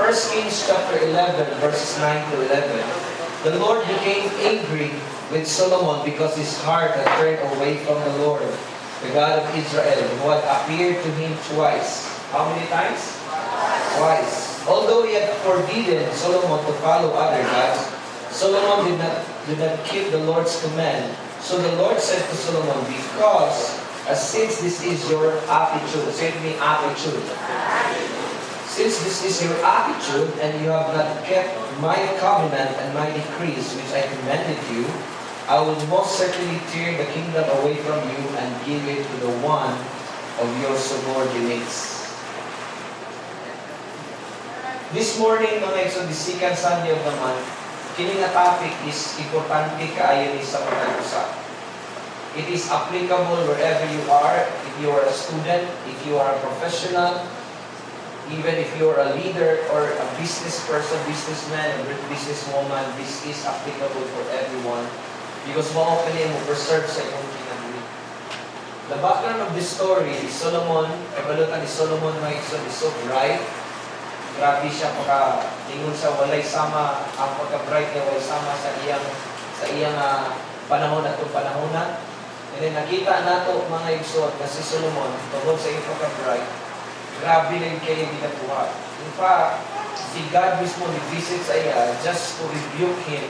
1 Kings chapter 11, verses 9 to 11, the Lord became angry with Solomon because his heart had turned away from the Lord, the God of Israel, who had appeared to him twice. How many times? Twice. Although he had forbidden Solomon to follow other gods, Solomon did not keep the Lord's command. So the Lord said to Solomon, since this is your attitude, say to me, attitude. Since this is your attitude, and you have not kept my covenant and my decrees which I commanded you, I will most certainly tear the kingdom away from you and give it to the one of your subordinates. This morning, mga igsoon, the second Sunday of the month, kini nga topic is importante kaayo ni sa pag-usap. It is applicable wherever you are, if you are a student, if you are a professional, even if you are a leader or a business person, businessman, or businesswoman, this is applicable for everyone because mo mo preserve sa iyong kinabuhi. The background of this story is Solomon, kabalutan ni Solomon, mga igsoon, is so bright. Grabe siya pagka-ingon sa walay sama, ang pagka-bright niya walay sama sa iyang panahon at panahon na. And then nakita nato mga igsoon kasi Solomon, tungkol sa iyong pagka-bright, grabe rin kayo ginagawa. In fact, si God mismo nag-visit sa iya just to rebuke him.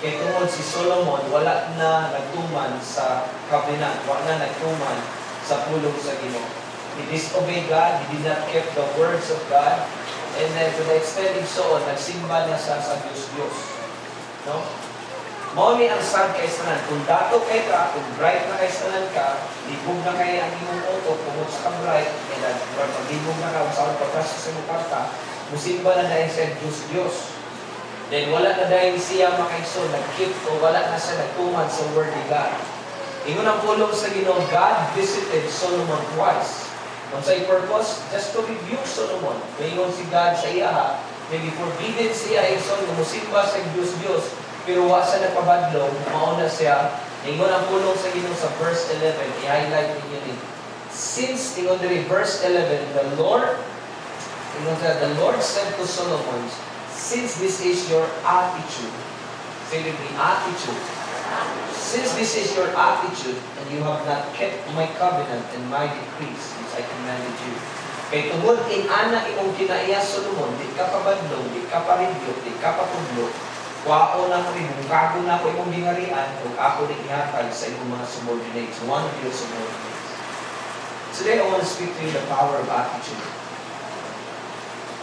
Kaya tungkol si Solomon, wala na nagtuman sa covenant, wala na nagtuman sa pulong sa Ginoo. He disobeyed God, he did not keep the words of God. And then to the extent so, nagsimba na sa Diyos. No? Mao ni ang sad kay sanan. Kung dato kay ka, kung bright na kay sanan ka, libog na kay ang imong auto, kung sa bright, kaya pag-libog na ka, sa pagkasa sa imong karta, musimba na dahil sa Diyos. Then wala na dahil siya makaigso, nag-keep o wala na siya nagtuman sa word ni God. Ingon ang pulong sa Ginoo, God visited Solomon twice. Kung sa purpose, just to rebuke Solomon. Mayroon si God sa iya, maybe forbidden siya ison, musimba sa Diyos, pero wa sa nagpabadlong, mauna siya. Ingon ang pulong sa Ginoo sa verse 11, i-highlight ninyo din. Since, ingon din verse 11, the Lord said to Solomon, since this is your attitude, say with me, attitude. Since this is your attitude, and you have not kept my covenant and my decrees, which I commanded you. Kay tungod ana imong kinaiya Solomon, di ka pabadlong, di ka paribyo, di ka patudlo, kwao na ko rin, kago na ko imong gingarian, kung ako rin ihatag sa imong mga subordinates, one of your subordinates. Today, I want to speak to you the power of attitude.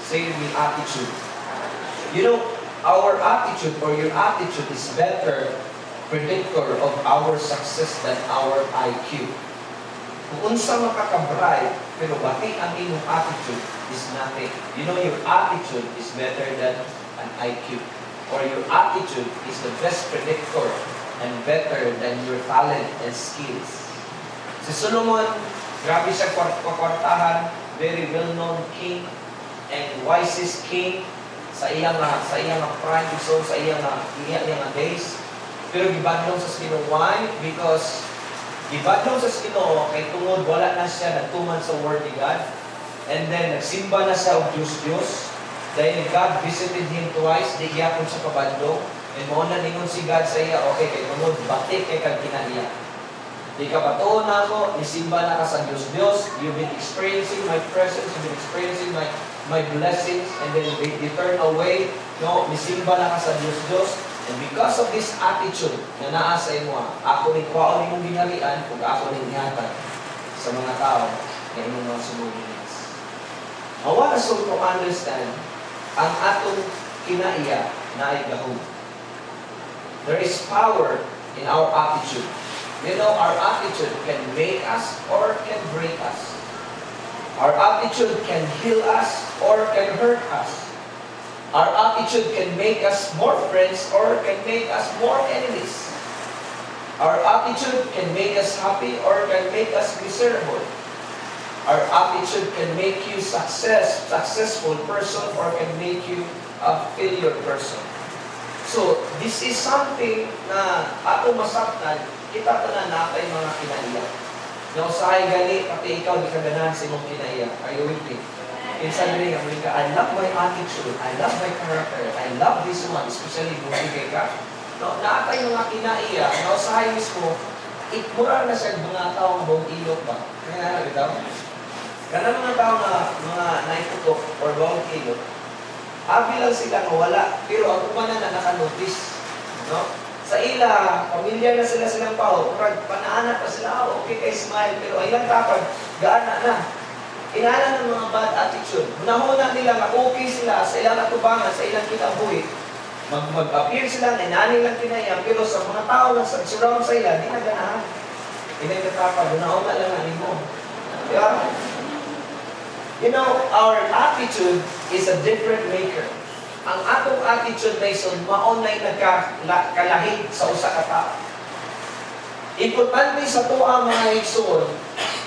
Say to me, attitude. You know, our attitude or your attitude is better predictor of our success than our IQ. Kung unsa makaka-bright, pero bati ang imong attitude is nothing. You know, your attitude is better than an IQ. Or your attitude is the best predictor and better than your talent and skills. Si Solomon, grabe siya kwartahan, very well-known king and wisest king sa iyang prime, so sa iyang days. Pero gibadlong sa Ginoo. Why? Because gibadlong sa Ginoo kay tungod wala na siya nagtuman sa word ni God. And then nagsimba na siya og Diyos. Dahil God visited him twice, di gyapon sa kabadlong. And mo na ningon si God sa iya, okay, kay tungod batik kay kag kinaiya. Di ka patuon na ako, nisimba na ka sa Diyos. You've been experiencing my presence, you've been experiencing my blessings, and then they turn away. No, nisimba na ka sa Diyos. And because of this attitude na naa sa imo, ako rin kwaon imong ginarian kung ako rin ihatag sa mga tao na imong mga subordinates. I want us to understand ang atong kinaiya na ay gahom. There is power in our attitude. You know, our attitude can make us or can break us. Our attitude can heal us or can hurt us. Our attitude can make us more friends or can make us more enemies. Our attitude can make us happy or can make us miserable. Our attitude can make you successful person or can make you a failure person. So, this is something na ato masabtan, kita tanan natay mga kinaiya. Nausahay gani, pati ikaw di ka ganahan sa imong kinaiya. Are you with me? Minsan rin ang ka, I love my attitude, I love my character, I love this one, especially kung bigay ka. No, naatay mga kinaiya, no, sa high mismo, mura na siya mga taong buong ilok ba? Kaya nga, bitaw? Kana mga tao na mga naiputok or buong ilok, abi lang sila na wala, pero ang umanan na nakanotice. No? Sa ila, pamilyar na sila silang pao, panaanak pa sila, okay kay smile, pero ilang tapag, gaana na. Inaala ng mga bad attitude. Unahuna nila na okay sila sa ilang atubangan, sa ilang kinabuhi. Mag-appear sila na inani lang kinayang, pero sa mga tao na surround sa ila, di na ganahan. Pinagkatapag, unahuna lang na mo. Diba? You know, our attitude is a different maker. Ang atong attitude na ison, maunay nagkalahig sa usa ka tao. Importante sa tuwa mga igsoon,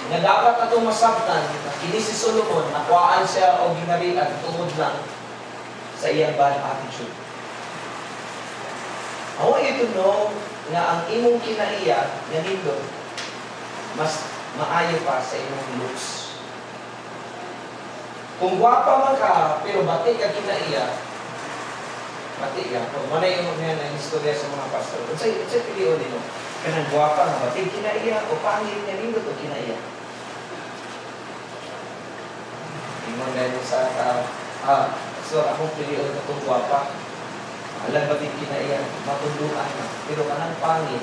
nga dapat atong masabtan, na kini si Solomon, nakuhaan siya o ginarian tungod lang sa iyang bad attitude. I want you to know na ang imong kinaiya, nga nindot, mas maayo pa sa imong looks. Kung gwapa man ka, pero bati ka kinaiya, bati ka. Kung manay yung mga na-istorya sa mga pastor, unsay piliyon nino? Kanang gwapa nga, bati kinaiya, o pangit nga nindot o kinaiya? Ingon dahil sa so akong piliyon na itong gwapa. Alam ba din kinaiya, matunduan na. Pero kanang pangit,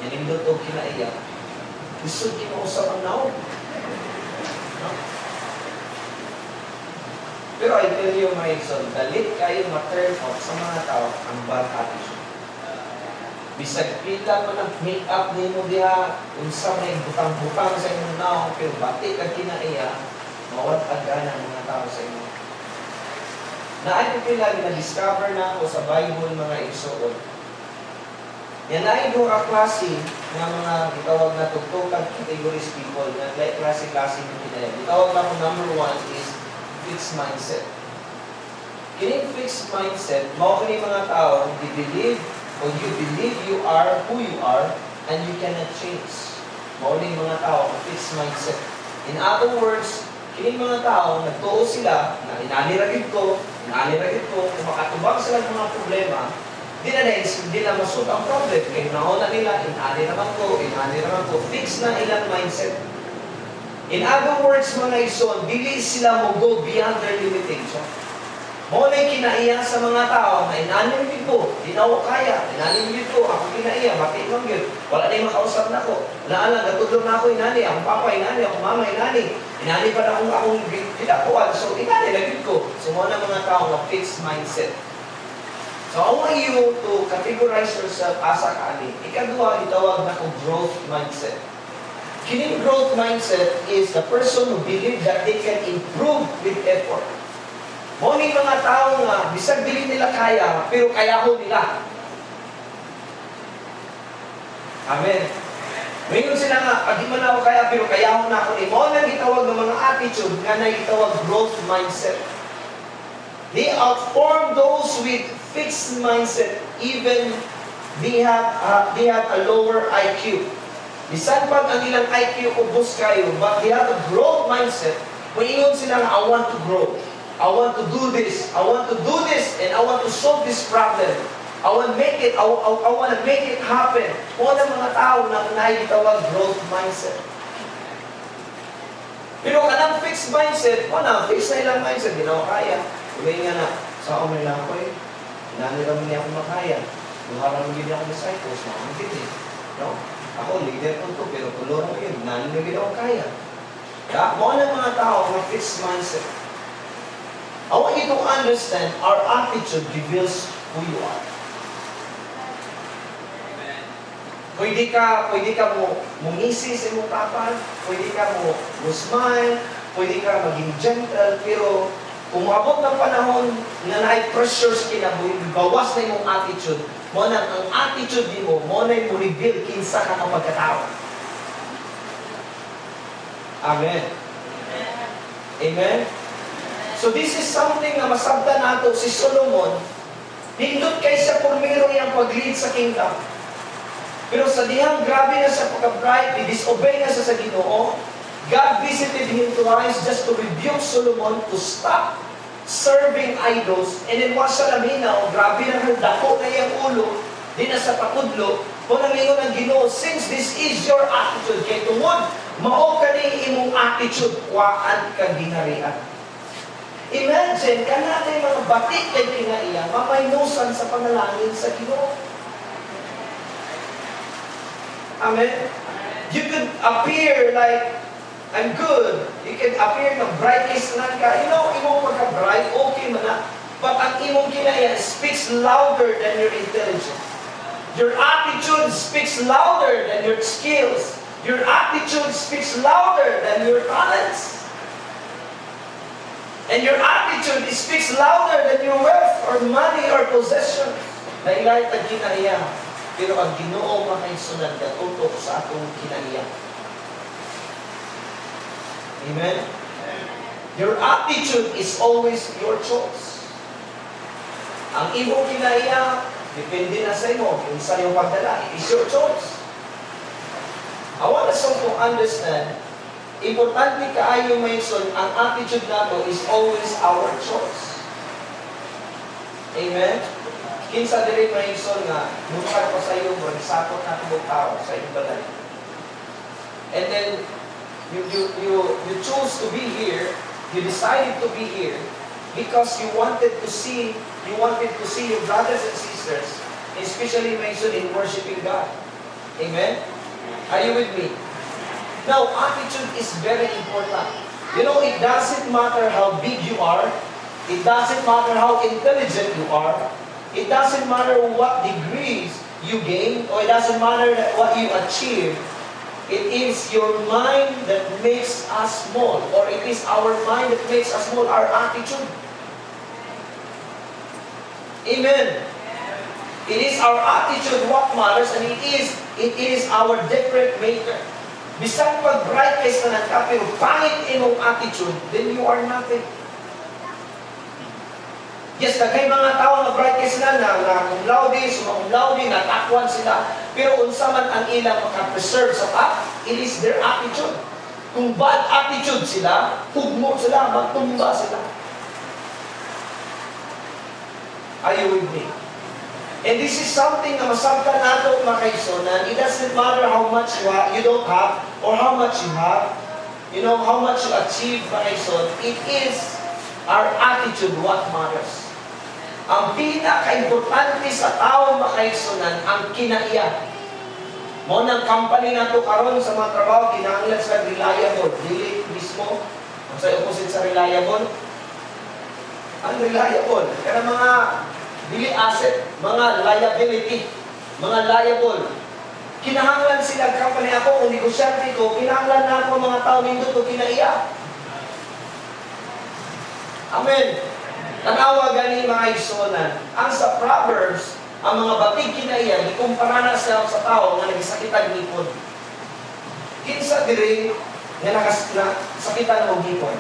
yanindot o kinaiya, gusto kinuusap ang naon. No? Pero I tell you, my son, dalit kayo ma-turn off sa mga tao ang bad attitude. Bisag pila man ang make-up ni mo diha, unsa may butang-butang sa inyong naon, pero bati ka kinaiya, mawat agana ang mga tao sa inyo. Naay ko pila, na-discover na ako sa Bible mga igsoon. Yan ay mga klase ng mga gitawag na tugtugan categories people, na klase-klase ng kinaya. Gitawag na ko number 1 is fixed mindset. Kining fixed mindset, mao kini mga tao, you believe you are who you are and you cannot change. Mao ni mga tao, fixed mindset. In other words, kining mga tao, nagtuo sila na inaniragid ko, kung makatubang sila ng mga problema, di na masud ang problem. Kaya nauna nila, inaniraman ko, fix na ilang mindset. In other words, mga ison, dili sila mo go beyond their limitation. Mo na kinaiya sa mga tao na inanim ko, di na ako kaya, inanim ko, ako kinaiya, bakit lang yun? Wala na yung makausap na ko. Naalang, natudlo na ako inani, akong papa inani, akong mama inani. Inani pa na akong pinakuan. So, inani lagid ko. So, mo na mga tao na fixed mindset. So, I want you to categorize yourself asa kaani. Ikaduha, itawag na kong growth mindset. Kining growth mindset is the person who believe that they can improve with effort. Mo ni mga tao nga, bisag dili nila kaya, pero kayahon nila. Amen. Ngayon sila nga, di man ako kaya, pero kayahon na ako. Mo na gitawag ng mga attitude nga na gitawag growth mindset. They outform those with fixed mindset, even they have a lower IQ. Bisan pag ang ilang IQ ubos kayo, but they have a growth mindset, maingon sila nga, I want to grow. I want to do this. I want to do this, and I want to solve this problem. I want to make it. I want to make it happen. Kung ang mga tao na naitawag growth mindset. Pero kanang fixed mindset, fixed na ilang mindset, di na ako kaya. Uwi nga na, sa ako may lang ko eh. Nanira mo niya ako makaya. Luharan mo niya ako disciples, makamagit eh. No? Ako, leader ko ito, pero tulungan mo yun. Nanira mo niya ako kaya. Kung ang mga tao, may fixed mindset. I want you to understand our attitude reveals who you are. Pwede ka mo mungisi sa imong kapal, pwede ka mo smile, pwede ka maging gentle, pero kung maabot ng panahon na na-pressure sa kinabuhi, bawas na imong attitude, mo na ang attitude mo na yung reveal kinsa ka ng pagkatao. Amen. Amen. So this is something na masabda nato si Solomon. Nindot kay siya pumiro niyang pag-lead sa kingdom. Pero sa dihang grabe na sa pagka-bright, i-disobey na sa Ginoo, God visited him twice just to rebuke Solomon to stop serving idols. And then once siya naminaw, grabe na dako na yung ulo, di na sa pakudlo, kung namingon ng Ginoo, since this is your attitude, kay tungod, mao ka ni imong attitude, kuwaan ka ginarian. Imagine, kanatay mga batik kay kinaiya, mamaynusan sa panalangin sa Ginoo. Amen? You could appear like, I'm good. You can appear na bright case na ka. You know, imong pagka-bright, okay man na. But ang imong kinaya speaks louder than your intelligence. Your attitude speaks louder than your skills. Your attitude speaks louder than your talents. And your attitude speaks louder than your wealth or money or possession. Nailay tag kinaiya. Pero ang Ginoo makaisunan katutok sa atong kinaiya. Amen? Your attitude is always your choice. Ang imong kinaiya, depende na sa imo kung sa iyong pagdala. It is your choice. I want us to understand, importante kaayo mayson, ang attitude nato is always our choice. Amen? Kinsa diri mayson nga, mukha ko sa iyo, magsakot na itong tao sa iyong balay. And then, you chose to be here, you decided to be here, because you wanted to see your brothers and sisters, especially mentioned in worshiping God. Amen? Are you with me? Now, attitude is very important. You know, it doesn't matter how big you are, it doesn't matter how intelligent you are, it doesn't matter what degrees you gain, or it doesn't matter what you achieve. It is your mind that makes us small, or it is our mind that makes us small, our attitude. Amen. It is our attitude what matters, and it is our different maker. Bisan pag bright case na nagka, pero pangit imong attitude, then you are nothing. Yes, nagkay mga tao na bright case na cum laude, summa cum laude, natakwan sila, pero unsa man ang ilang makapreserve sa it is their attitude. Kung bad attitude sila, hugmo sila, magtumba sila. Are you with me? And this is something na masabtan nato makaisonan. It doesn't matter how much you don't have or how much you have. You know, how much you achieve makaison. It is our attitude what matters. Ang pinaka-importante sa tao makaisonan, ang kinaiya. Mo ng company na to karon sa mga trabaho, kinahanglan sa reliable. Dili mismo, ang sa opposite sa reliable. Ang reliable. Kaya mga dili asset, mga liability, mga liable. Kinahanglan sila company ako, kung negosyante ko, kinahanglan na ako mga tao nito to kinaiya. Amen. Tanawa gani mga igsonan. Ang sa Proverbs, ang mga batig kinaiya, ikumpara na sa tao nga nagisakitan ngipon. Kinsa diri nga sakitan mo ngipon.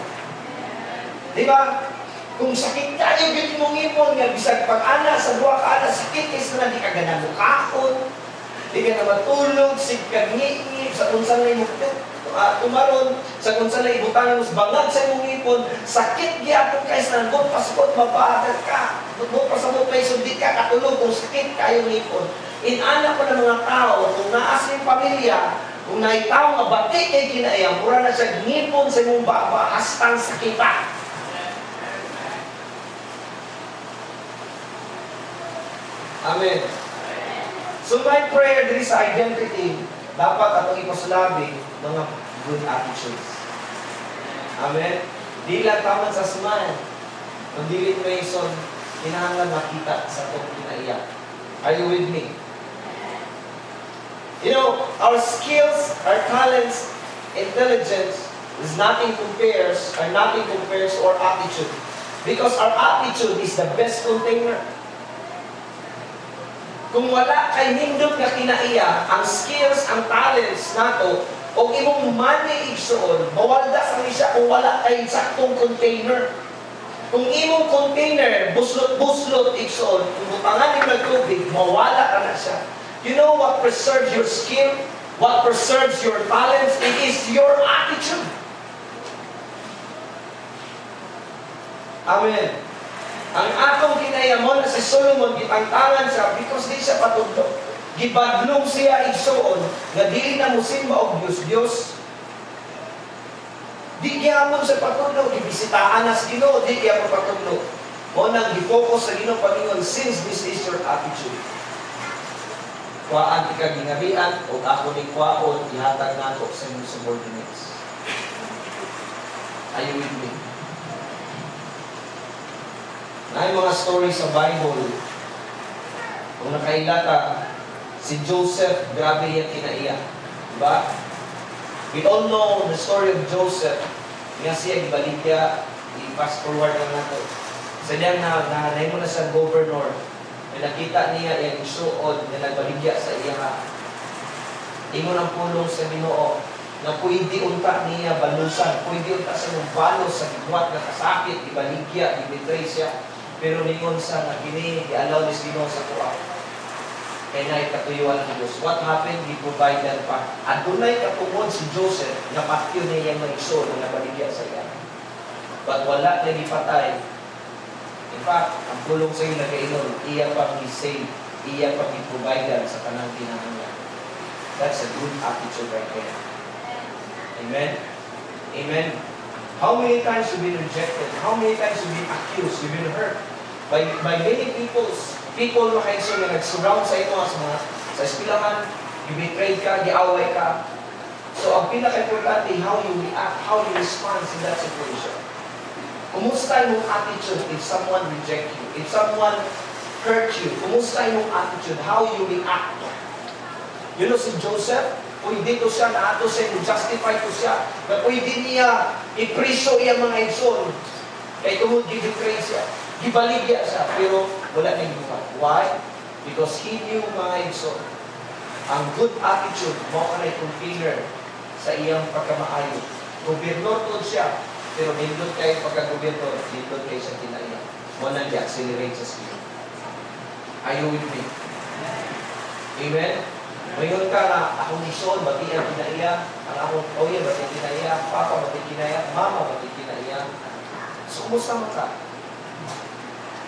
Di ba? Kung sakit kayo gid mo ngipon nga bisag pag-ana sa duha ka ana sakit is na di ka ganang mukhaon. Di ka na matulog, sig kag ngip sa unsa na imo tumaron sa unsa na ibutang mo bangag sa imong ngipon, sakit gyapon kay sa ngot passport mabaagal ka. Mo pa sa mo place di ka katulog kung sakit kayo ngipon. Inana ko ng mga tao kung naa sa imong pamilya, kung naitaw nga batik kay kinaiya, mura na siya ngipon sa imong baba hastang sakita. Amen. So my prayer diri sa identity, dapat atong ipasulabi mga good attitudes. Amen. Di lang taman sa smile. Kung dili reason, kinahanglan makita sa itong kinaiya. Are you with me? You know, our skills, our talents, intelligence is nothing compares to our attitude. Because our attitude is the best container. Kung wala kay nindot nga kinaiya, ang skills, ang talents nato, o imong money igsoon, mawalda sa siya kung wala kay saktong container. Kung imong container, buslot-buslot igsoon, kung butangan yung nagtubig, mawala ka na siya. You know what preserves your skill? What preserves your talents, it is your attitude. Amen. Ang atong kinayamon na si Solomon, gitangtangan siya because di siya patudlo. Gibadlong siya igsoon, nga dili na musimba og Diyos. Di gyapon sa patudlo, gibisitaan na sa Ginoo, di gyapon patudlo. Mo nang gi-focus sa Ginoo pamingon, since this is your attitude. Kuhaan ti ka ginabian, o ako ni kuhaon, ihatag nato sa inyong subordinates. Are you with me? May mga story sa Bible. Kung nakailata, si Joseph, grabe yung kinaiya. Diba? We all know the story of Joseph. Nga siya, ibaligya, i-fast forward lang nato. Sa diyan na mo na sa governor, na nakita niya yung isuod na nagbaligya sa iya. Ingon ang pulong sa Ginoo na pwede unta niya balusan, pwede unta sa nung balos sa gigwat na kasakit, ibaligya, ibitray siya. Pero ningon sa nagini, i-allow ni Ginoo sa kuha. Kaya na ikatuyuan ng Diyos. What happened? He provided pa. At dunay katungod si Joseph na patyo niya yung mag-iso na nabaligya sa iya. But wala na ipatay. In fact, ang pulong sa iyo na kainon, iya pang i-save, iya pang i-provider sa kanang kinahanglan. That's a good attitude right there. Amen? Amen? How many times you've been rejected? How many times you've been accused? You've been hurt? By many people makaiso na nag-surround sa ito sa espilahan, you-betrayed ka, giaway ka. So, ang pinaka-importante, how you react, how you respond in that situation. Kumusta yung attitude if someone reject you? If someone hurt you, kumusta yung attitude? How you react? You know si Joseph, pwede to siya, naato siya, justify to siya, na pwede niya ipriso iya mga igsoon. Kaya tungod, gibitray siya, gibaligya siya, pero wala na ginawa. Why? Because he knew mga igsoon. Ang good attitude, mo ka na container sa iyang pagkamaayo. Gobernador to siya, pero nindot kayo pagka-gobyerno, nindot kayo sa kinaya. Mo nang i-accelerate sa skill. Are you with me? Amen? Ngayon ka na, akong ison, bati ang kinaya, ang akong oye, bati kinaya, papa, bati kinaya, mama, bati kinaya. So, kumusta man ka?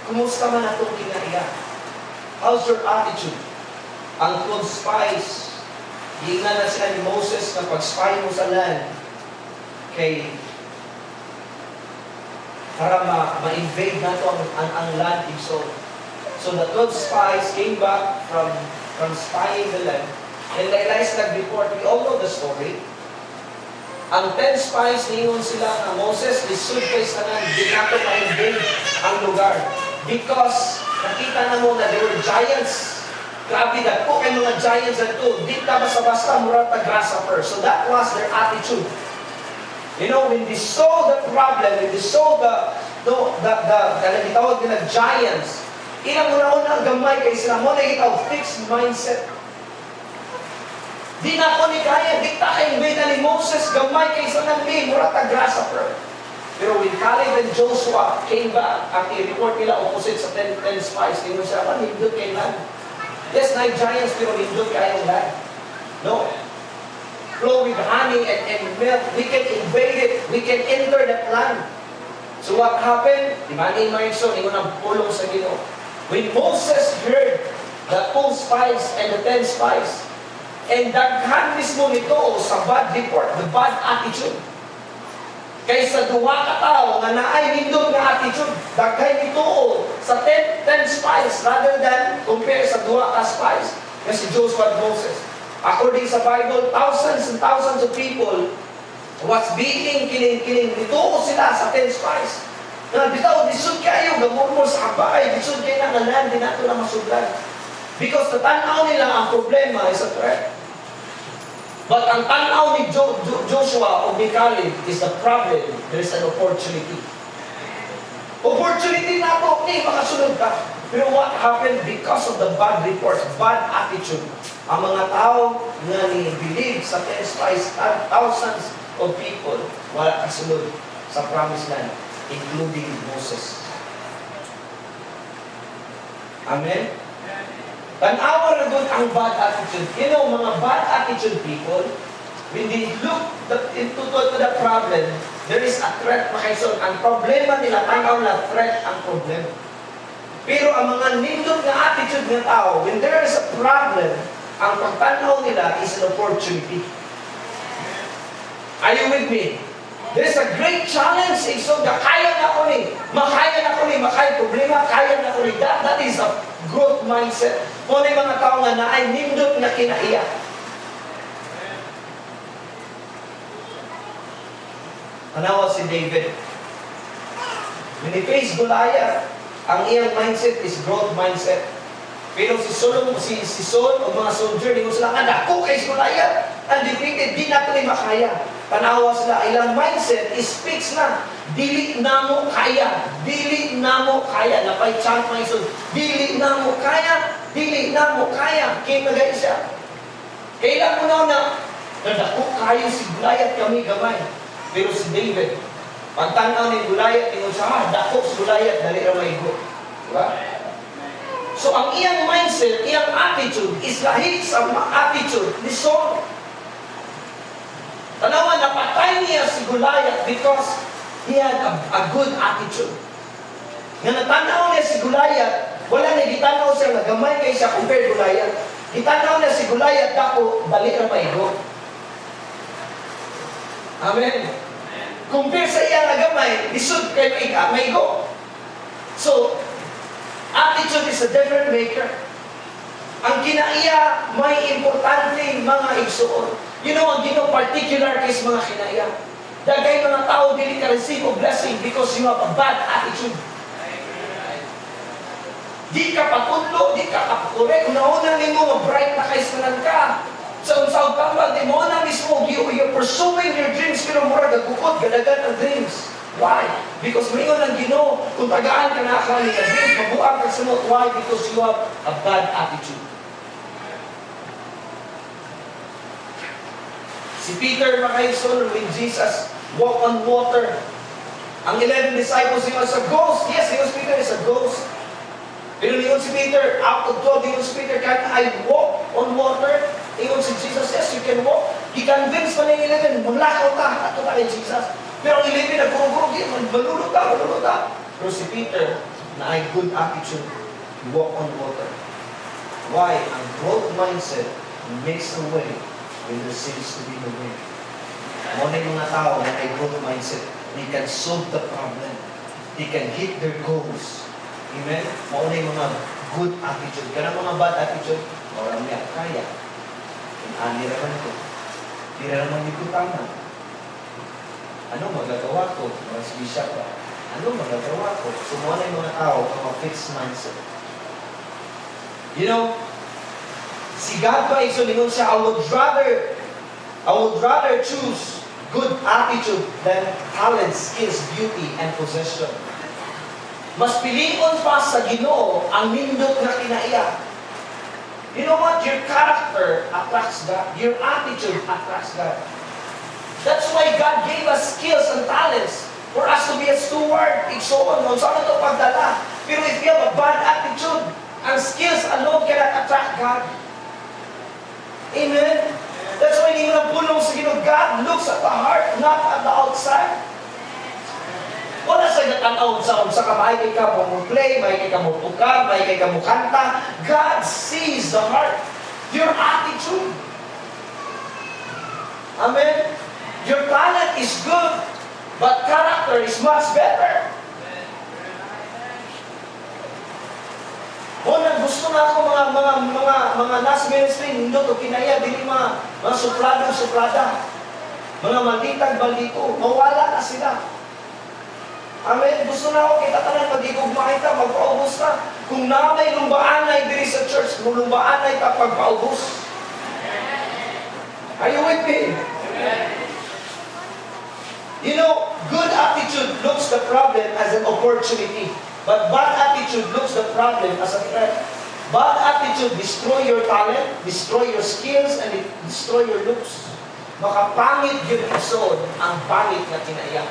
Kumusta man atong kinaya? How's your attitude? Ang good spies, hiingan na sila ni Moses na pag-spy mo sa land, kay para ma-invade na ito ang land so the 12 spies came back from spying the land and realized nag-report. We all know the story. Ang 10 spies, ningon sila na Moses, lisod kayo sa land, di nato ma-invade ang lugar. Because nakita na mo na there were giants. Grabe na po kayo mga giants na ito. Di ka basta-basta murata grasshopper. So that was their attitude. You know, when they saw the problem, when they saw the gitawag nila giants, ilang una-una gamay kay sila mo na gitawag fixed mindset. Di na ako ni kaya, di ta ka-invade na ni Moses, gamay kay sila ng me, murata grasshopper. Pero when Caleb and Joshua came back, ang i-report nila opposite sa 10 spies, tingnan siya, nindot kay land. Yes, 9 giants, pero nindot kayong land. No. Flow with honey and milk, we can invade it, we can enter that land. So what happened? Imagine mo yun, ingon ang pulong sa Ginoo. When Moses heard the 2 spies and the 10 spies, and daghan mismo nito sa bad report, the bad attitude, kaysa duwa ka tao nga naay nindot nga attitude, daghan nito sa 10 spies rather than compare sa duwa ka spies nga si Joshua and Moses. According sa Bible, thousands and thousands of people was being kiling. Nito sila sa 10 spies. Na bitaw, disod kayo, gamurmur sa kabay, disod kayo na ngalan, di nato na masudlan. Because the tanaw nila, ang problema is a threat. But ang tanaw ni Joshua o ni Caleb is the problem. There is an opportunity. Opportunity na po, makasunod ka. Pero what happened? Because of the bad reports, bad attitude, ang mga tao nga ni-believe sa 10 spies, thousands of people, wala kasunod sa promised land, including Moses. Amen? Tanawa na doon ang bad attitude. You know, mga bad attitude people, when they look into the problem, there is a threat, makaisun. Ang problema nila, tanaw na threat ang problema. Pero ang mga nindot na attitude ng tao, when there is a problem, ang pagtanaw nila is an opportunity. Are you with me? There's a great challenge. So, kaya na ko ni. Makaya na ko ni. Makaya problema. Kaya na ko ni. That is a growth mindset. Muna yung mga tao nga na ay nindot na kinaiya. Tanawa si David. When he faced Goliath, ang iyang mindset is growth mindset. Pero si Saul o mga soldier, di mo sila, ako kay Goliath, undefeated, di na ito ni makaya. Tanawa sila, ilang mindset is fixed na. Dili na mo kaya. Dili na mo kaya. Napay chant mga isun. Dili na mo kaya. Dili na mo kaya. Kaya nagay siya. Kailan mo na nadako kayo si Goliath kami gamay. Pero si David, pagtanaw ni Goliath, tingin siya, dako si Goliath, dali ramay go. Diba? So ang iyang mindset, iyang attitude is lahit sa attitude ni Saul. Tanawa, napatay niya si Goliath because he had a good attitude. Nga natanaw niya si Goliath, wala na gitanaw siya, nagamay kay siya compared Goliath. Gitanaw niya si Goliath, dako, dali na maigo. Amen. Compare sa iya nagamay, isud kay maigo. So, attitude is a different maker. Ang kinaiya, may importante mga igsuon. You know, ang gino particular case mga kinaiya. Dagay mga tao, dili ka receive of blessing because you have a bad attitude. Di ka patudlo, di ka kapakorek. Unauna nimo, mag-bright na kaisanan ka. Sa unsawag tambal, di mo na mismo, you're pursuing your dreams, pero mura gagukot, gadagan ang dreams. Why? Because mayon ang Ginoo, kung tagaan ka na ka niya dreams, mabuang ka sunod. Why? Because you have a bad attitude. Si Peter, makaison, when Jesus walked on water, ang 11 disciples, he was a ghost. Yes, he was Peter, is a ghost. Pero niyon si Peter, out of 12, niyon si Peter, can I walk on water? Niyon si Jesus, yes, you can walk. He convinced pa ng 11, maglakaw ka, ato tayo Jesus. Pero ang 11, nagkurong-kurong, malulog ka. Pero si Peter, na ay good attitude, walk on water. Why? Ang growth mindset makes a way when there seems to be no way. Muna yung mga tao na ay growth mindset, they can solve the problem. They can hit their goals. Amen? Mauna yung mga good attitude. Kaya mga bad attitude, orang niya, kaya. Ani naman ko. Di naman yung tama. Ano magagawa ko? Mas bisya pa. Ano magagawa ko? Sumuha na yung mga tao ng mga fixed mindset. You know, si God pa isulingon siya, I would rather choose good attitude than talent, skills, beauty, and possession. Mas piliin pa sa Ginoo ang nindot na kinaiya. You know what? Your character attracts God. Your attitude attracts God. That's why God gave us skills and talents for us to be a steward. Igsoon, saan ito pagdala? Pero if you have a bad attitude, ang skills alone cannot attract God. Amen? That's why hindi mo lang pulong sa Ginoo. God looks at the heart, not at the outside. Wala sa gatanaw sa ka, may kay ka mo play, may kay ka mo tukar, may kay ka mo kanta. God sees the heart, your attitude. Amen? Your talent is good, but character is much better. Muna, gusto na ako mga last ministry, hindi ito kinaya, dili mga suplada. Mga malditag-baldito, mawala na sila. Amen. Gusto na ako kita tanan magigugmay ta, magpaubos ta. Kung namay lumbaanay diri sa church, kung lumbaanay ta pagpaubos. Are you with me? You know, good attitude looks the problem as an opportunity, but bad attitude looks the problem as a threat. Bad attitude destroy your talent, destroy your skills, and it destroy your looks. Makapangit yun isod ang pangit na kinaiya.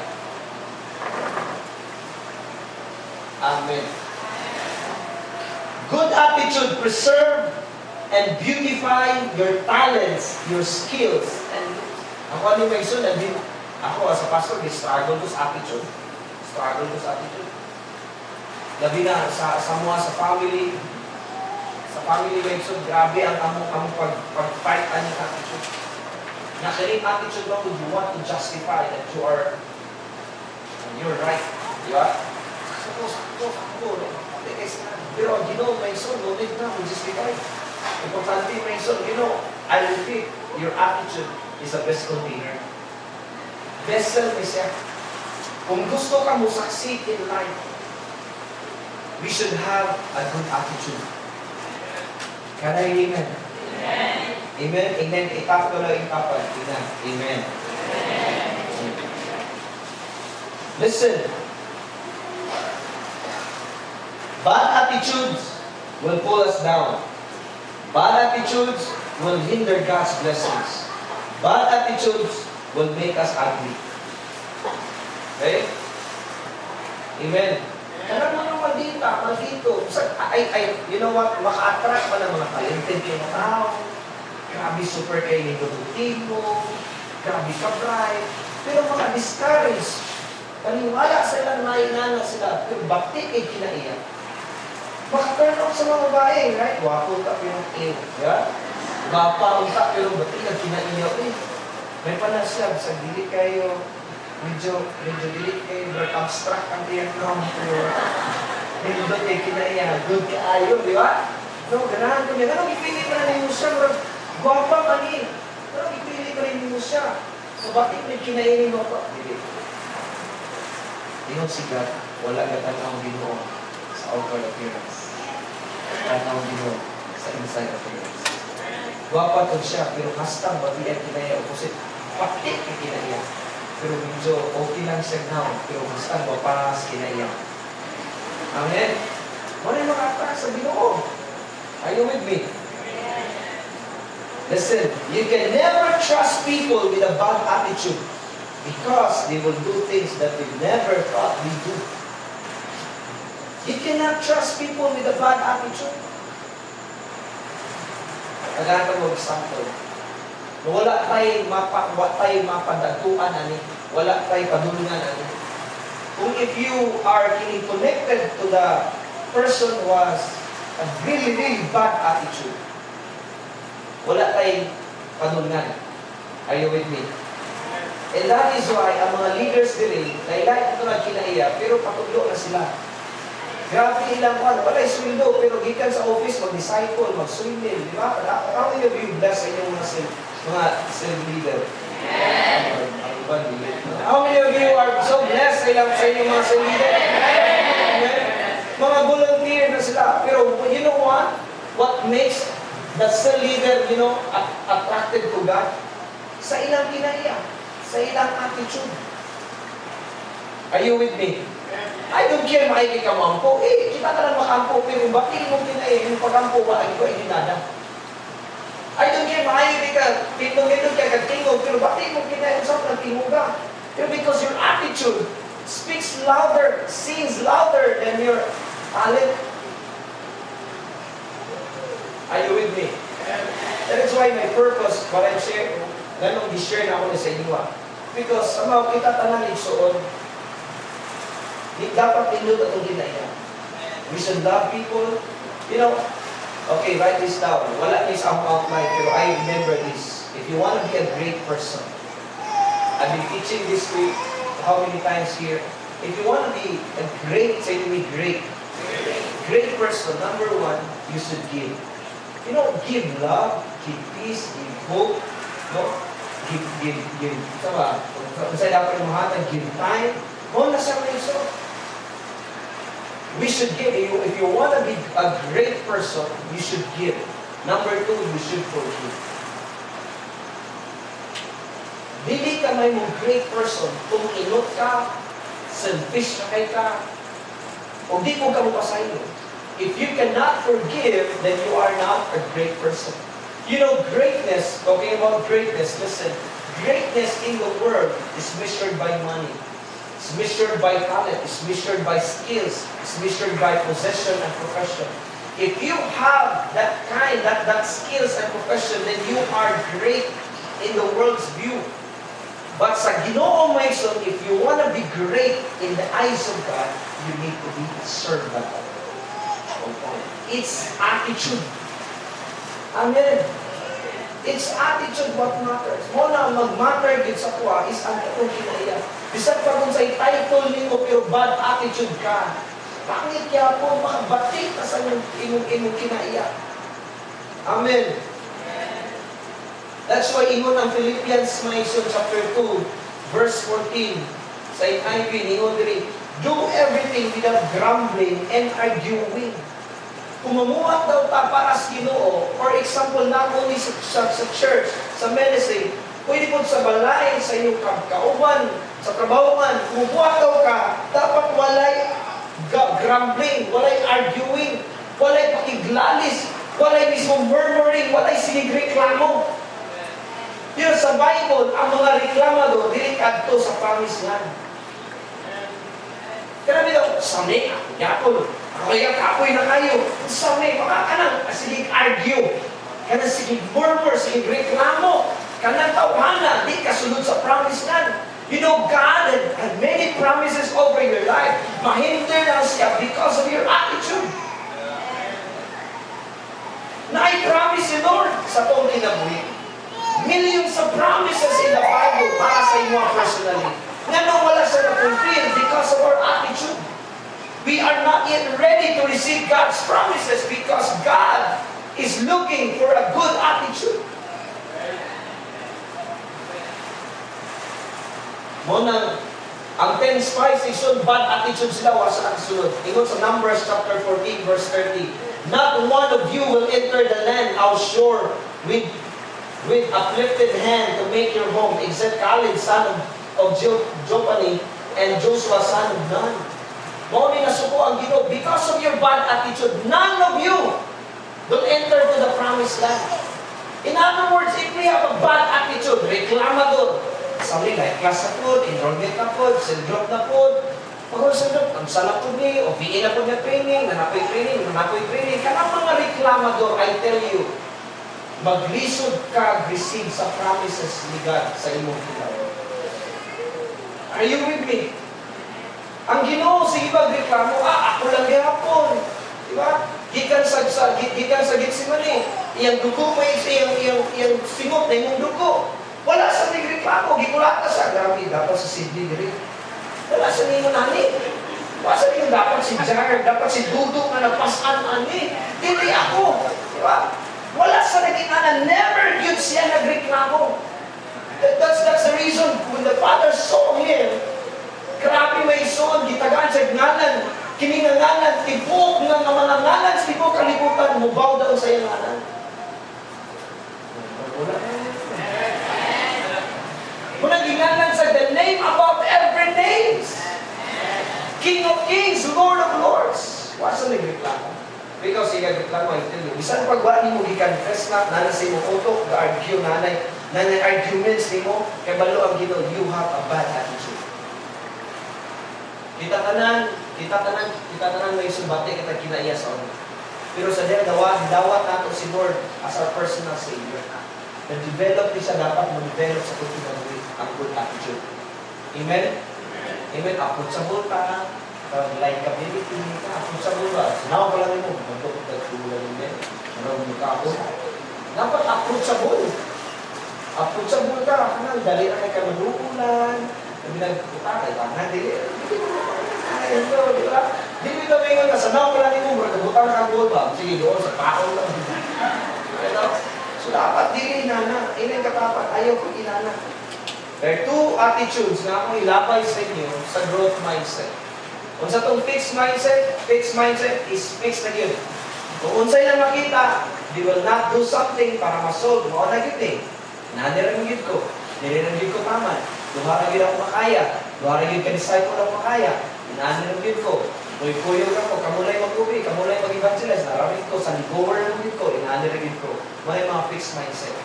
Amen. Good attitude preserve and beautify your talents, your skills. And ako ano may iso, ako as a pastor, struggle ko sa attitude. Struggle ko sa attitude. Labi na sa mga sa family. Sa family may iso, grabe ang among pag-fight ang attitude. Nakaling attitude mo, you want to justify that you're right. Di ba? Pero may son, no need na, justify. Importante may son, I repeat, your attitude is the best container. Vessel may siya. Kung gusto ka mo succeed in life, we should have a good attitude. Can I amen? Amen? Amen. Itap ko lang itapan. Amen. Listen. Bad attitudes will pull us down. Bad attitudes will hinder God's blessings. Bad attitudes will make us ugly. Okay? Amen. Kaya mga maldito. You know what? Maka-attract pa ng mga talented yung tao. Grabe super kayo ng gabutin mo. Grabe ka bright. Pero maka-discourage. Paniwala sa ilang nainana sila. Pero bakit kayo kinaiyak? Maka-turn off sa mga babae, right? Wapo ka pero yung yeah? Gapa unta pero bakit na kinaiyak eh? May panasya, sa dili kayo, medyo dili kayo, but abstract ang diagram pero medyo kayo kinaiyak, good kaayo, di ba? No, ganahan ko niya. Ganun, ipili pa na niyo siya, gwapa pa ni. Ganun, ipili pa na niyo siya. So, bakit may kinainin mo ito? Dili. Ingon si God, wala ka tanawang Ginoo sa outward appearance. Tanawang Ginoo sa inside appearance. Gwapa to siya, pero hastang babi ang kinaya opposite. Pakit ang kinaya. Pero medyo okay lang siya now, pero hastang wapas kinaya. Amen? Wala yung makataka sa Ginoo. Are you with me? Listen, you can never trust people with a bad attitude because they will do things that we never thought we do. You cannot trust people with a bad attitude. Nagkakita mo example. Wala tayong mapadaguan ani, wala tayong padulungan ani. Kung if you are connected to the person was a really bad attitude, wala tayong padulungan. Are you with me? And that is why ang mga leaders dili, nailahat ito na kinaiya, pero patulo na sila. Grabe ilang wala sweldo, pero gikan sa office, mag-disciple, mag-swimming, di ba? How many of you bless sa inyong mga self-leader? How many of you are so blessed sa inyong mga self-leader? Mga volunteer na sila. Pero you know what? What makes the self-leader, attracted to God? Sa ilang kinaiya, sa ilang attitude. Are you with me? I don't care maigi ka mampo. Kita ka lang makampo, pero bakit mo kinaiya, yung pagampo ba, ay dinada. I don't care maigi ka, pitong-pitong ka katingog, pero bakit mo kinaiya, saan nagtingog ka? Pero because your attitude speaks louder, sings louder than your talent. Are you with me? That is why my purpose, what I'm sharing, ganong di-share na ako sa inyo. Because somehow kita tanan igsoon. Di dapat nindot atong ginaya. We should love people. Okay, write this down. Wala ni sa akong outline, pero I remember this. If you want to be a great person, I've been teaching this week, how many times here? If you want to be a great, say to me, great person, number one, you should give. Give love, give peace, give hope, give, sama, kung sa'yo dapat yung mahatag, give time, nasa may iso. We should give. If you want to be a great person, you should give. Number two, you should forgive. Dili ka may mong great person kung inot ka, selfish na kay ka, o di mo ka mapasayo. If you cannot forgive, then you are not a great person. Greatness, talking about greatness, listen, greatness in the world is measured by money. It's measured by talent. It's measured by skills. It's measured by possession and profession. If you have that skills and profession, then you are great in the world's view. But sa Ginoo Mason, if you want to be great in the eyes of God, you need to be a servant. It's attitude. Amen. It's attitude what matters. Muna mag-matter yun sa kuha is ang itong kinaiya. Bisag pa kung sa title nimo pero bad attitude ka. Pangit kaya po makabatik na sa imong kinaiya. Amen. That's why ingon ang Philippians Mason chapter 2 verse 14 sa NIV ingon diri, do everything without grumbling and arguing. Kumumuhat daw ta para sa Ginoo, for example, not only sa church, sa ministry, pwede po sa balay, sa inyong kauban, sa trabahoan, kumubuhat daw ka, dapat walay grumbling, walay arguing, walay pakiglalis, walay mismo murmuring, walay sinigreklamo. Yun sa Bible, ang mga reklamado, dirikad to sa promised land. Kaya daw, sami, yapon, kaya kapoy na kayo. Sami, makakanang, sige argue. Kanang sige murmur, sige reklamo. Kanang tawana, di kasunod sa promised land. You know, God had many promises over your life. Mahinder lang siya because of your attitude. Na I-promise you, Lord, sa tong inabuhi. Millions of promises in the Bible para sa inyo personally. Nga nung wala siya na-fulfill because of our attitude. We are not yet ready to receive God's promises because God is looking for a good attitude. Muna, ang 10 spies, bad attitude sila, wasa ang sunod. Ingon sa Numbers chapter 14, verse 30. Not one of you will enter the land sure with uplifted hand to make your home, except Caleb, son of Jopani, and Joshua, son of Nun. Mawani na suko ang Ginoo, because of your bad attitude, none of you will enter to the promised land. In other words, if we have a bad attitude, reklamador, something like class na po, enrollment na po, syndrome na po, pag-syndrome, ang salap po niya, o VA na po niya training, nanapoy training, kanang mga reklamador, I tell you, maglisod ka, receive sa promises ni God sa imong kinabuhi. Are you with me? Ang Ginoo sige magreklamo, ako lang gihapon. Di ba? Gikan sa Getsemani, iyang dugo mo iyang singot na imong dugo. Wala sa nagreklamo, gikulata sa grabe dapat sa Sydney diri. Wala sa nimo nani. Wala sa nimo dapat si Jar, dapat si Dudo nga napasan ani. Dili ako. Di ba? Wala sa nagingana, never yun siya nagreklamo. That's the reason when the Father saw him, grabe may son, gitagaan sa ngalan, kiningangalan, tibok nga mga ngalan, tibok kalibutan, mubaw daw sa iyang ngalan. Muna gingalan sa the name above every name. King of kings, Lord of lords. Wala sa nagreklamo. Because siya nagreklamo, I tell you, bisan pagwala mo gi-confess na, nanay sa imong utok, ga-argue, nanay arguments ni mo, kay balo ang Ginoo, you have a bad attitude. Kita tanan may sumbate kita kinaiya sa ono. Pero sa diyan dawat nato si Lord as our personal Savior. Na-develop ni siya dapat ma-develop sa kinabuhi ang good attitude. Amen? Amen. Apod sa bulta, likability, apod sa bulta. Sinaw pa lang mo, magtukot at tulan yun. Marami mo ka ako. Dapat apod sa bulta. Apod sa bulta, dali na kay kamaduulan, nagputa kay tanan, di ba? Hindi kami nga kasanaw pala ni mo, magkabutang ka ang ba? Sige, doon sa kaon lang. So dapat dili inana, ilang katapat, ayaw ko inana. There are two attitudes na akong ilabay sa inyo sa growth mindset. Kung sa itong fixed mindset is fixed na yun. Kung unsay na makita, they will not do something para ma-solve mo na yun eh. Naniranggit ko, niniranggit ko tama. Luharagin ako makaya, luharagin ka-disciple ako makaya. Inaniranggit ko, kuy-kuyo ako, kamulay mag-uwi, kamulay mag-evangelize, naramit ko, sa ligower naramit ko, inaniranggit ko. May mga fixed mindset.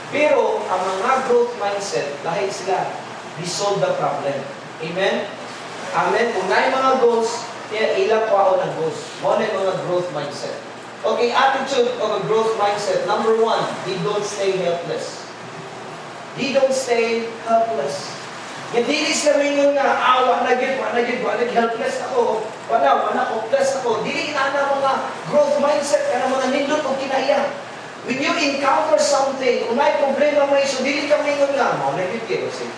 Pero, ang mga growth mindset, dahil sila, resolve the problem. Amen? Amen? Kung na yung mga goals, ilang po ako ng goals. Muna yung mga growth mindset. Okay, attitude of a growth mindset. Number one, he don't stay helpless. He don't stay helpless. Hindi sila mingon nga, wala helpless ako. Wala, hopeless ako. Dili na mga growth mindset, ka na mga nindot o kinaya. When you encounter something, kung may problema mo iso, dili ka mingon nga, nagit kayo. Kasi,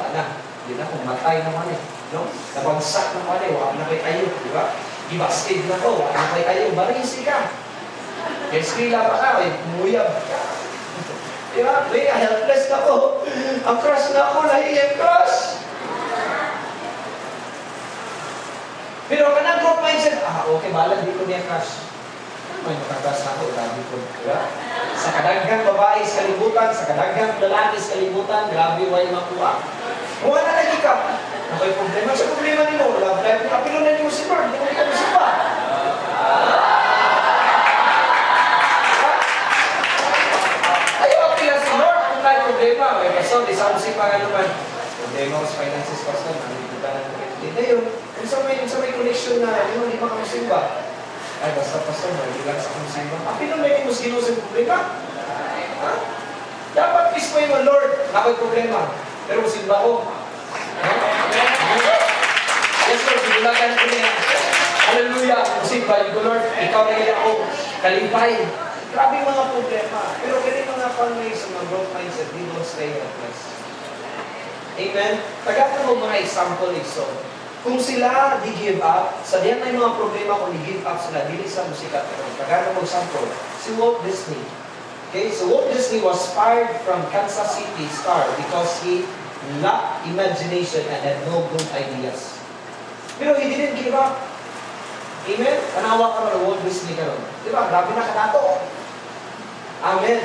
wala, hindi na, kung matay naman eh. No? Nabagsak naman eh, wala na kay ayo, di ba? Ibasted na ko, wala na kay ayo, barisi ka. Eskwila pa ka, muyab ka. Diba? Helpless na ko. Ang crush na ako, nahiyang crush. Pero kanang growth mindset, okay, bahala, di ko niya crush. May makakrush na ako, grabe ko. Diba? Sa kadaggang babae sa kalibutan, sa kadaggang lalaki sa kalibutan, grabe way makuha. Kung na lagi ka, okay, problema sa problema nilo, love life, kapilo na niyo si Lord, hindi ko ikaw si pa. Problema, may pastor, isang si pa nga naman. Problema ko sa finances, pastor, nalilimutan na natin. Ngayon, kung sa may connection na, di ba kamusimba? Ay, basta pastor, nalilang sa kamusimba. Pinong may mo sinusin problema? Ha? Dapat mismo yung Lord, ako'y problema. Pero musimba ko. Yes, Lord, sinulagan ko niya. Hallelujah, musimba, yung Lord, ikaw na yun ako, kalimpay. Grabe mga problema. Pero ganyan mga pangay sa mga growth mindset, they don't stay helpless. Amen? Tagapan mo mga example ito. Kung sila di-give up, sa diyan may mga problema kung di-give up sila, dili sila musikat. Tagapan mo example, si Walt Disney. Okay, so Walt Disney was fired from Kansas City Star because he lacked imagination and had no good ideas. Pero he didn't give up. Amen? Panawa ka rin, Walt Disney ka rin. Diba? Grabe na kanato. Amen.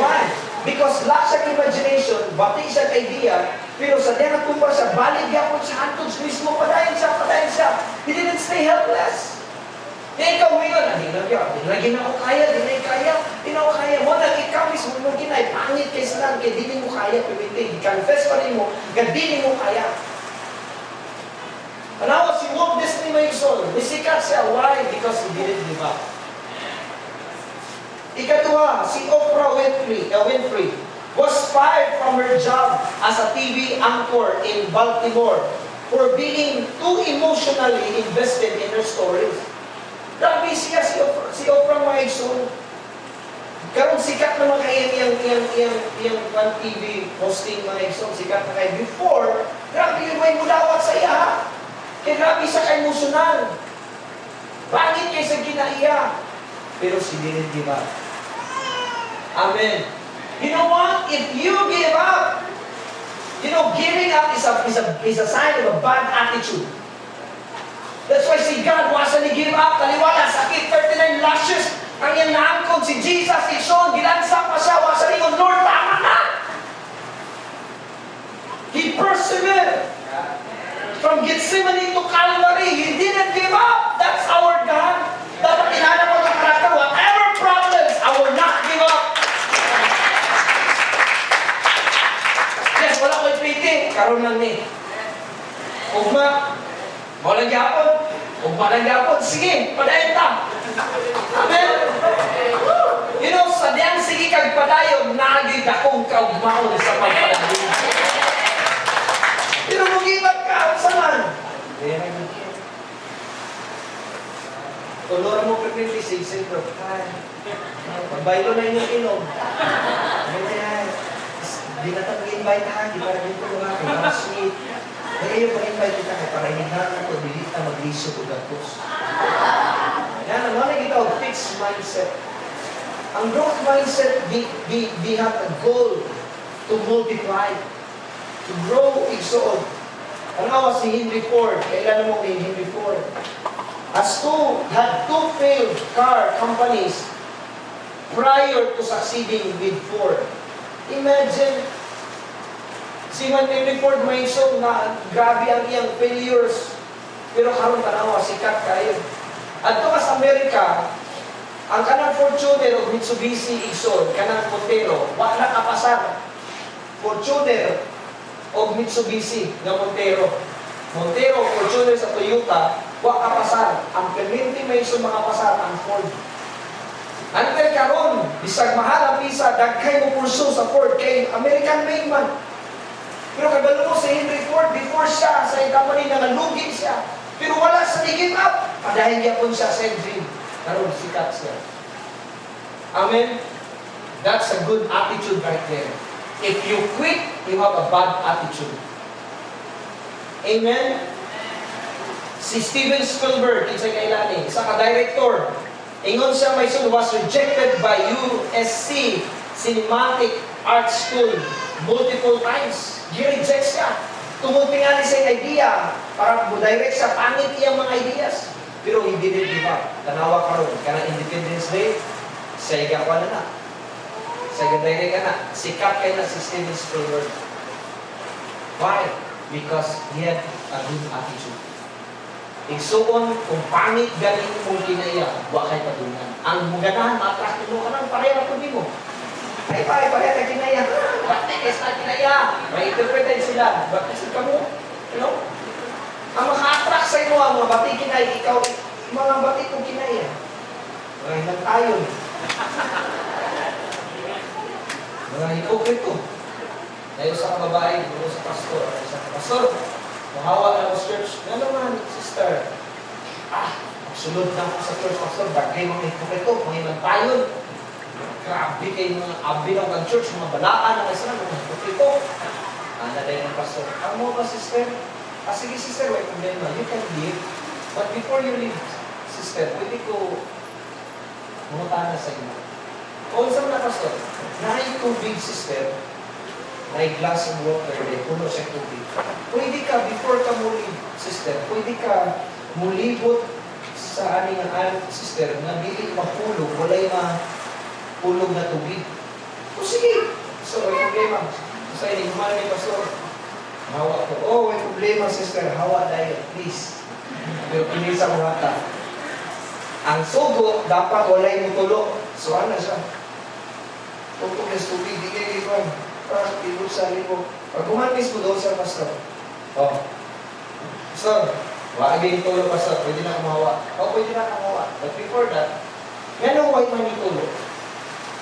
Why? Because lack siya imagination, bati siya idea, pero sa diyan nagtumpa siya, balik yapon sa antods mismo, padayon siya. He didn't stay helpless. Kaya ikaw ngayon, hindi na ako kaya, hindi na ako kaya. Mo na ikaw mismo mo ginay, pangit kay silang, kaya di mo kaya, pimitin. I-confess pa rin mo, kaya di mo kaya. Panawa si Walt Disney may soul. Nisikat siya. Why? Because he didn't give up. Ikatuwa, si Oprah Winfrey was fired from her job as a TV anchor in Baltimore for being too emotionally invested in her stories. Grabe siya si Oprah may soul. Karong sikat naman kayo yung TV posting mga soul. Sikat na kayo before. Grabe yung may mudawat sa iya. Kaya grabe sa ka-emotional. Pangit kayo sa kinaiya. Pero si didn't give up. Amen. You know what? If you give up, giving up is a sign of a bad attitude. That's why si God wasa ni give up. Taliwala, sakit, 39 lashes. Ang iyang naangkod si Jesus, si Sean, gilansa pa siya. Wasa ni Lord, tama na. He persevered. From Gethsemane to Calvary, He didn't give up. That's our God. Dapat inanap mo ng karakter, whatever problems, I will not give up. Yes, wala ko'y piti. Karoon lang ni. Ugma. Walang yapon. Ugma lang yapon. Sige, padayon ta. Amen? Sadyang sige kag padayon, nagig akong kaugmaon sa pagpadayon. Pero mag-give-up ka, saan? Tulor mo pipili, sig-sig bro. Pagbaylo na yung inom. Di na ito mag-invite ha, di para dito mga kaya sweet. Kaya yung mag-invite kita, para hinahan na ito, dilita mag-liso o gatos. Yan, ano na kita, fixed mindset. Ang growth mindset, we have a goal to multiply, to grow igsoon. Ang awa si Henry Ford, kailan mo ni Henry Ford? Had two failed car companies prior to succeeding with Ford. Imagine, si Henry Ford may so na grabe ang iyang failures, pero karon tanawa, sikat kayo. At ito sa Amerika, ang kanang Fortuner o Mitsubishi igsoon, kanang Montero, wala kapasar. Fortuner o Mitsubishi na Montero. Montero, Fortuner sa Toyota, wala kapasar. Ang perminti may isang mga pasar, ang Ford. Until karon, bisag mahal ang visa, dagkay mo kurso sa Ford kay American made man. Pero kabalo mo si Henry Ford, before siya sa company na nalugi siya. Pero wala sa give up. Dahil yapon siya sa dream. Karon sikat siya. Amen? That's a good attitude right there. If you quit, you have a bad attitude. Amen? Si Steven Spielberg, isa kailani, isa ka-director. Ingon siya may son was rejected by USC Cinematic Arts School multiple times. Gi-reject siya. Tungod tingali sa idea para mo-direct sa pangit iyang mga ideas. Pero he didn't give up. Tanawa karon kana Independence Day, sa igakwa na. Sa direct ka na. Sikat kay na si Steven Spielberg. Why? Because he had a good attitude. Igsuon, kung pangit galing mong kinaya, huwag kay padungan. Ang muganahan, matras mo ka nang pareha po mo. Ay, pareha ka kinaya. Bakit ka kinaya? May interpreted sila. Bakit ka mo? You know? Ang maka-attract sa imo, ang mga bati kinaya, ikaw, mga bati kong kinaya. Mga hinantayon. Mga hipokrito. Dahil sa babae, dito sa pastor. Pastor, mahawa na ako sa church. Nga naman, sister. Magsulod na ako sa church, pastor. Bagay mga hipokrito, mga hinantayon. Grabe kayo mga abilaw ng church, mga balaan ng isa, mga hipokrito. Naday ng pastor. Ang mo ba, sister? Sige, sister, wait problema. You can leave. But before you leave, sister, pwede ko mumutan na sa inyo. Kung saan na, pastor? Nahay tubig, sister. May glass of water, may puno siya tubig. Pwede ka, before ka muli, sister, pwede ka mulibot sa aning sister, na dili mapulog, walay mapulog na tubig. O sige, so may problema. Sa ining mahal ni pastor, hawa ko. Oh, may problema, sister, hawa dahil, please. Pero pinisa mo hata. Ang sugo, dapat walay mo tulog. So ano siya? Tugtog na tubig, di kayo ikaw. Para ibig sa libo. Pag kumanis mo doon sa pastor. Oh. Pastor, wag yung tulog, pastor. Pwede na kumawa. Pwede na kumawa. But before that, yan ang huwag man yung tulog.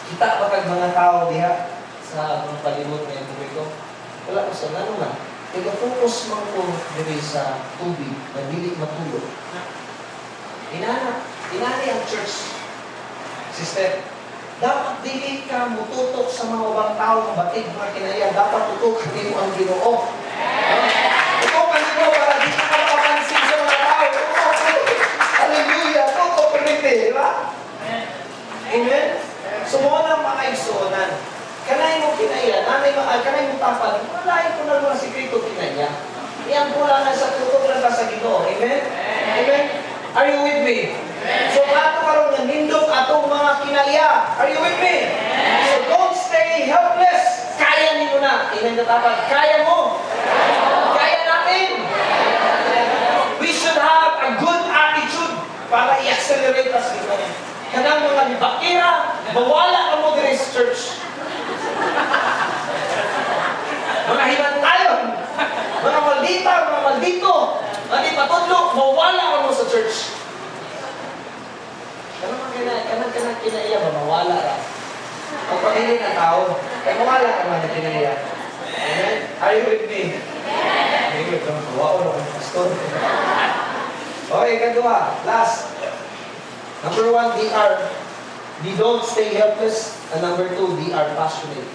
Kita pa kag mga tao diha sa mga palimot ng publiko. Wala, pastor. Ano lang? Tiga-focus mo ko dito sa tubig na dili matulog. Inani ang church. Sister, dapat dili ka mututok sa mga ubang tao ng batig mga kinaya. Dapat tutok mo ang Ginoo. Tutok ang Ginoo para di ka makapansin sa mga tao. Hallelujah! Tutok piniti, di ba? Amen? Sumuha ng mga igsunan. Kanay mo kinaya, kanay mo tapad, malayin ko na mga sikrito kinaya. Iyan po lang sa tutok lang ka sa Ginoo. Amen? Amen? Are you with me? So, ato karon nga nindot atong mga kinaya. Are you with me? So, don't stay helpless. Kaya ninyo na. Tingnan na tapat. Kaya mo. Kaya natin. We should have a good attitude para i-accelerate us dito. Kanang mga libakira, mawala ka mo din sa church. Mga himantayon, mga maldita, mga maldito, mga patudlo, mawala ka mo sa church. Kanang kinaiya ba, mawala ka. Kung pag-hindi ng tao, kaya mawala ka man na kinaiya. Amen? Are you with me? Amen. Wow, ang pastor. Okay, kagawa. Last. Number 1, they don't stay helpless. And number 2, they are passionate.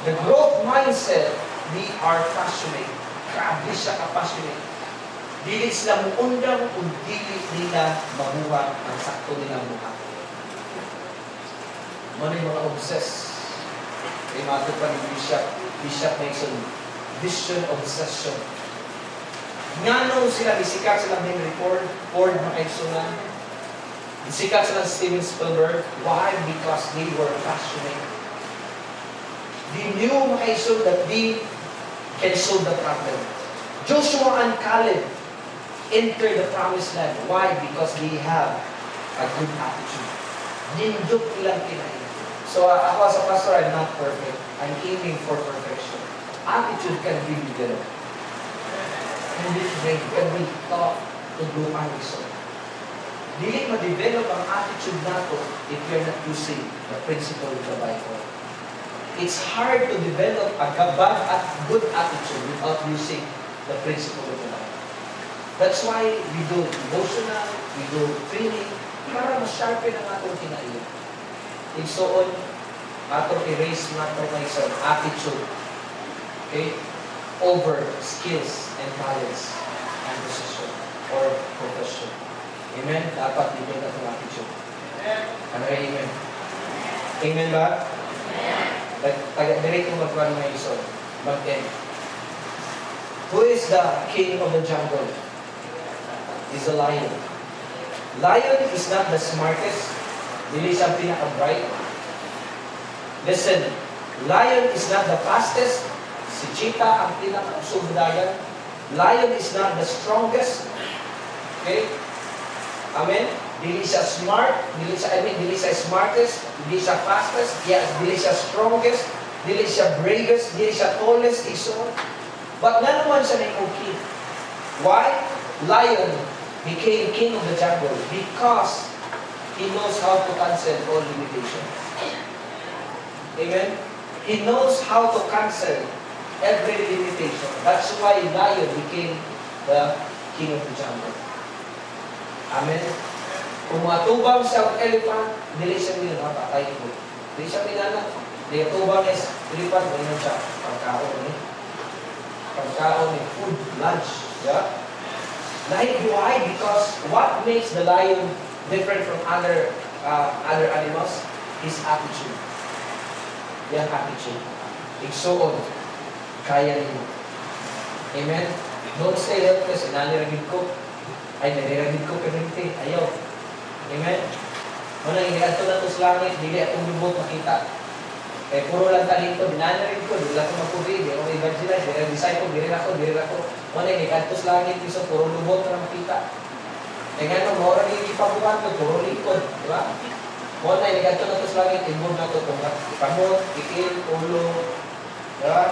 The growth mindset, they are passionate. Grabe siya ka-passionate. Dili sila muundang kung dili nila mabuhat ang sakto nilang buhat. Manay mga obsess. Kay mato pa ni Bishop Mason, vision obsession. Ngano sila, bisikat sila Henry Ford mga kaisunan. Bisikat sila Steven Spielberg. Why? Because they were passionate. They knew mga kaisunan that they can solve the problem. Joshua and Caleb enter the promised land. Why? Because they have a good attitude. Nindot ilang kinaya. So ako as a pastor, I'm not perfect. I'm aiming for perfection. Attitude can be developed. Can be taught to do ang iso. Dili ma-develop ang attitude nato if you're not using the principle of the Bible. It's hard to develop a bad at good attitude without using the principle of the Bible. That's why we do devotional, we do training, para ma-sharpen ang atong kinaiya. And so on, atong erase natin na isang attitude, okay, over skills and talents and position or profession. Amen? Dapat bigyan natin ang attitude. Ano yung amen? Amen ba? Taga-direct yung magkuhan ng isod. Mag-end. Who is the king of the jungle? Is a lion. Lion is not the smartest. Dili siya pinaka-bright. Listen, lion is not the fastest. Si cheetah ang pinaka-sugdagan. Lion is not the strongest. Okay? Amen? Dili siya smart, dili siya smartest, dili siya fastest, dili siya strongest, dili siya bravest, dili siya tallest, iso. But nga naman siya na king. Why? Lion became king of the jungle because he knows how to cancel all limitations. Amen? He knows how to cancel every limitation. That's why lion became the king of the jungle. Amen? Kung matubang siya ang elephant, dili siya nila napatay ko. Dili siya pinana. Dili tubang is elephant, mayroon siya. Pagkaon ni. Pagkaon ni food, lunch. Yeah? Like why? Because what makes the lion different from other animals? His attitude. Yung attitude. Igsoon. Kaya niyo. Amen? Don't stay helpless. Inaniragin ko. Ay, naliragin ko pero hindi. Ayaw. Amen? Muna, hindi ato na ito sa langit, hindi atong lubot makita. Eh, puro lang talento, binanarin ko, hindi lang ako magpubi, hindi ako evangelize, hindi lang disciple, hindi rin ako. Muna, hindi ato sa langit, iso, puro lubot na makita. Eh, nga nung, maura hindi ipabukan ko, puro lingkod, di ba? Muna, hindi ato na ito sa langit, involve na ito, kung ikamot, ikil, ulo, di ba?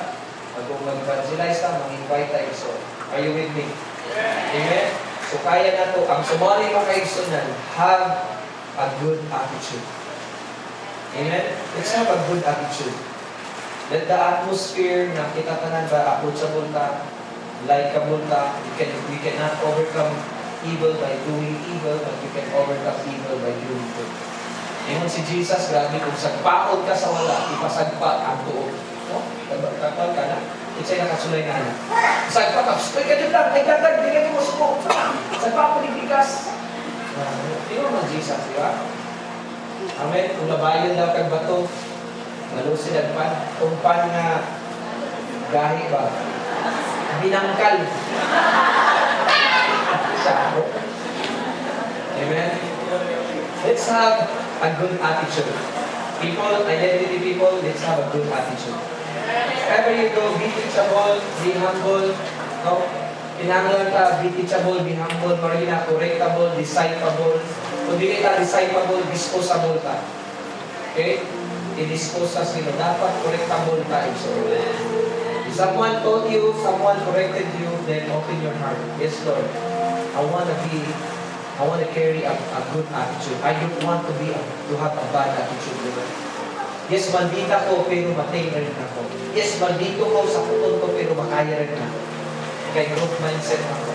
Kung mag-evangelize ka, mag-invite tayo, so, are you with me? Amen? So, kaya na ito, ang sumali mga kaigsunan, have a good attitude. Amen? Let's have a good attitude. Let the atmosphere na kita tanan ba, approachable ka, likeable ka, we cannot overcome evil by doing evil, but you can overcome evil by doing good. Ngayon si Jesus, grabe, kung sagpaod ka sa wala, ipasagpa ang tuo. No? Kapal ka na? Itsa'y nakasulay na. Sagpa ka, uy ka dyan lang, ay gagag, di ka mo suko. Sagpa ako ni bigas. Tingnan mo Jesus, di ba? Amen. Kung labayan daw kag bato, malusin ang pan. Kung pan nga gahi ba? Binangkal. Sako. Amen. Let's have a good attitude. People, identity people, let's have a good attitude. Wherever you go, be teachable, be humble. No? Pinangalan ka, be teachable, be humble, marina, correctable, disciple. Kung di ka disciple, disposable ka. Okay? I-dispose ka sila. Dapat correctable ka. So, if someone told you, someone corrected you, then open your heart. Yes, Lord. I want to carry a good attitude. I don't want to have a bad attitude, Lord. Yes, maldita ko, pero matay rin ako. Yes, maldito ko sa puton ko, pero makaya rin ako. Kaya growth mindset ako.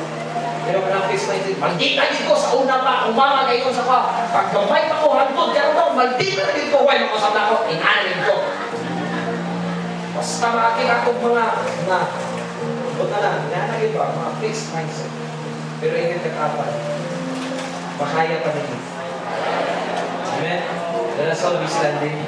Pero parang fixed mindset, maldita dito sa una pa, umama kayo sa ka. Pag gamay pa ko, hantod, kaya daw, maldita dito, wala ko sa ako, inanin ko. Basta maaking ako mga, huwag na lang, nanagin ba, mga fixed mindset. Pero ingat ka kapal, makaya pa rin. Amen? Let us all be standing.